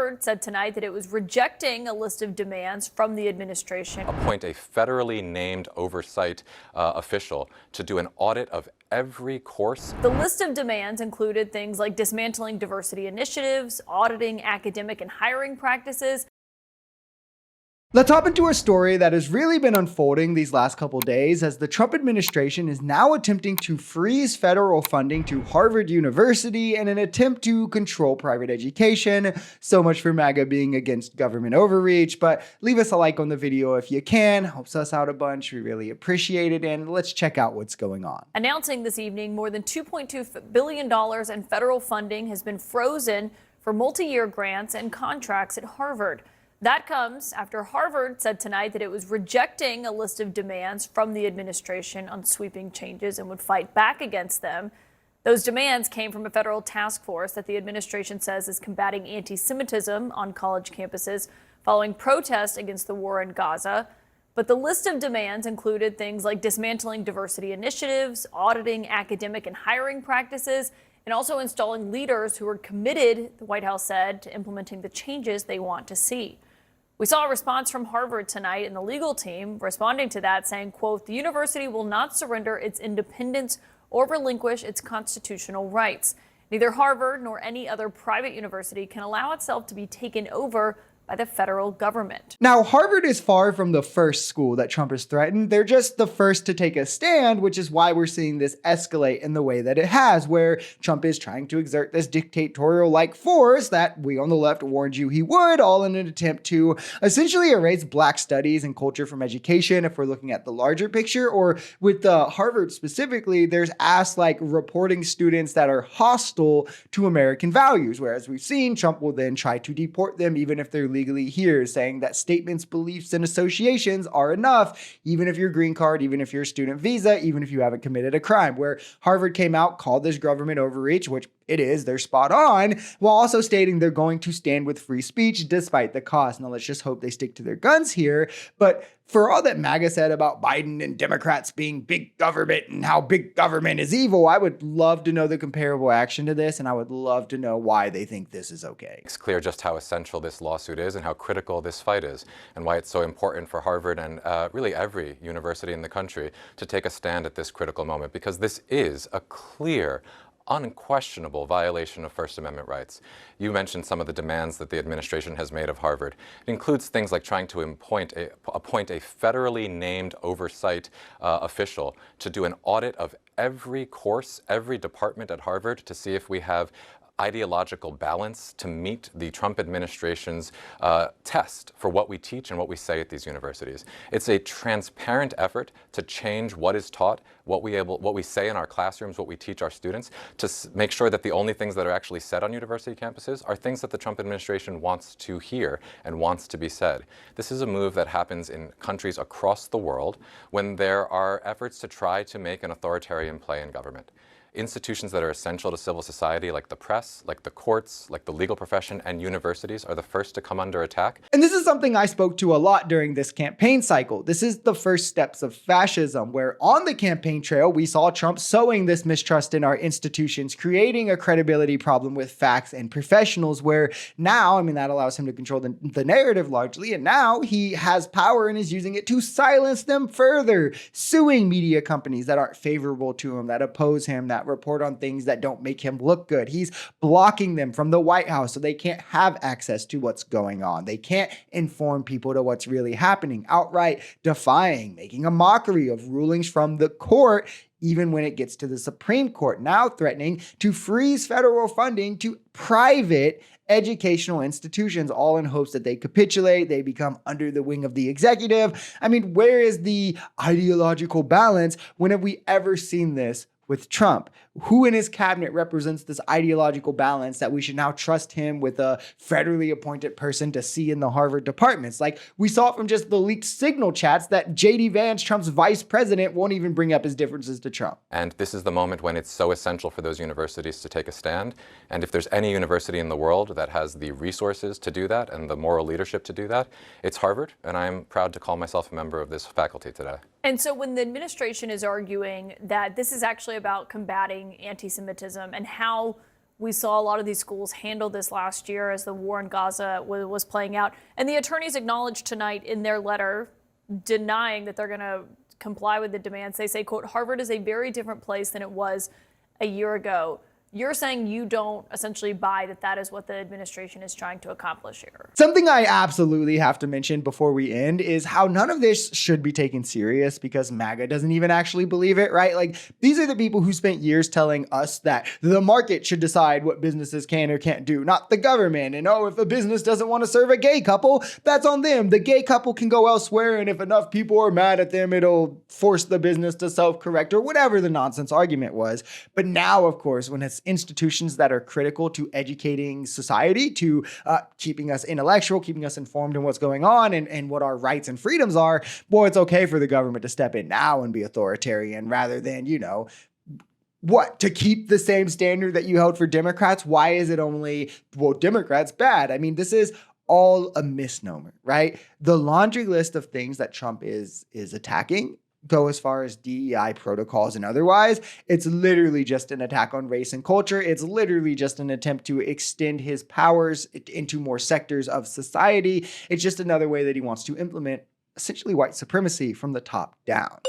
Harvard said tonight that it was rejecting a list of demands from the administration. Appoint a federally named oversight official to do an audit of every course. The list of demands included things like dismantling diversity initiatives, auditing academic and hiring practices. Let's hop into a story that has really been unfolding these last couple days as the Trump administration is now attempting to freeze federal funding to Harvard University in an attempt to control private education. So much for MAGA being against government overreach, but leave us a like on the video if you can. Helps us out a bunch. We really appreciate it. And let's check out what's going on. Announcing this evening more than $2.2 billion in federal funding has been frozen for multi-year grants and contracts at Harvard. That comes after Harvard said tonight that it was rejecting a list of demands from the administration on sweeping changes and would fight back against them. Those demands came from a federal task force that the administration says is combating anti-Semitism on college campuses following protests against the war in Gaza. But the list of demands included things like dismantling diversity initiatives, auditing academic and hiring practices, and also installing leaders who are committed, the White House said, to implementing the changes they want to see. We saw a response from Harvard tonight and the legal team responding to that saying, quote, the university will not surrender its independence or relinquish its constitutional rights. Neither Harvard nor any other private university can allow itself to be taken over by the federal government. Now, Harvard is far from the first school that Trump has threatened. They're just the first to take a stand, which is why we're seeing this escalate in the way that it has, where Trump is trying to exert this dictatorial-like force that we on the left warned you he would, all in an attempt to essentially erase Black studies and culture from education, if we're looking at the larger picture. Or with Harvard specifically, there's like reporting students that are hostile to American values, whereas we've seen Trump will then try to deport them even if they're legally here, saying that statements, beliefs, and associations are enough, even if you're green card, even if you're a student visa, even if you haven't committed a crime. Where Harvard came out, called this government overreach, which it is, they're spot on, while also stating they're going to stand with free speech despite the cost. Now, let's just hope they stick to their guns here. But for all that MAGA said about Biden and Democrats being big government and how big government is evil, I would love to know the comparable action to this, and I would love to know why they think this is okay. It's clear just how essential this lawsuit is and how critical this fight is, and why it's so important for Harvard and really every university in the country to take a stand at this critical moment, because this is a clear, unquestionable violation of First Amendment rights. You mentioned some of the demands that the administration has made of Harvard. It includes things like trying to appoint a federally named oversight official to do an audit of every course, every department at Harvard to see if we have ideological balance to meet the Trump administration's test for what we teach and what we say at these universities. It's a transparent effort to change what is taught, what we say in our classrooms, what we teach our students, to make sure that the only things that are actually said on university campuses are things that the Trump administration wants to hear and wants to be said. This is a move that happens in countries across the world when there are efforts to try to make an authoritarian play in government. Institutions that are essential to civil society, like the press, like the courts, like the legal profession, and universities, are the first to come under attack. And this is something I spoke to a lot during this campaign cycle. This is the first steps of fascism, where on the campaign trail, we saw Trump sowing this mistrust in our institutions, creating a credibility problem with facts and professionals, where now, I mean, that allows him to control the narrative largely, and now he has power and is using it to silence them further, suing media companies that aren't favorable to him, that oppose him, that report on things that don't make him look good. He's blocking them from the White House so they can't have access to what's going on. They can't inform people to what's really happening, outright defying, making a mockery of rulings from the court, even when it gets to the Supreme Court, now threatening to freeze federal funding to private educational institutions, all in hopes that they capitulate, they become under the wing of the executive. I mean, where is the ideological balance? When have we ever seen this with Trump? Who in his cabinet represents this ideological balance that we should now trust him with a federally appointed person to see in the Harvard departments? Like we saw from just the leaked signal chats that J.D. Vance, Trump's vice president, won't even bring up his differences to Trump. And this is the moment when it's so essential for those universities to take a stand. And if there's any university in the world that has the resources to do that and the moral leadership to do that, it's Harvard. And I'm proud to call myself a member of this faculty today. And so when the administration is arguing that this is actually about combating anti-Semitism and how We saw a lot of these schools handle this last year as the war in Gaza was playing out. And the attorneys acknowledged tonight in their letter denying that they're going to comply with the demands. They say, quote, Harvard is a very different place than it was a year ago. You're saying you don't essentially buy that that is what the administration is trying to accomplish here. Something I absolutely have to mention before we end is how none of this should be taken serious because MAGA doesn't even actually believe it, right? Like, these are the people who spent years telling us that the market should decide what businesses can or can't do, not the government. And oh, if a business doesn't want to serve a gay couple, that's on them. The gay couple can go elsewhere, and if enough people are mad at them, it'll force the business to self-correct or whatever the nonsense argument was. But now, of course, when it's institutions that are critical to educating society, to keeping us intellectual, keeping us informed in what's going on and what our rights and freedoms are, boy, it's okay for the government to step in now and be authoritarian rather than, what, to keep the same standard that you held for Democrats? Why is it only, well, Democrats bad? I mean, this is all a misnomer, right? The laundry list of things that Trump is attacking go as far as DEI protocols and otherwise. It's literally just an attack on race and culture. It's literally just an attempt to extend his powers into more sectors of society. It's just another way that he wants to implement essentially white supremacy from the top down.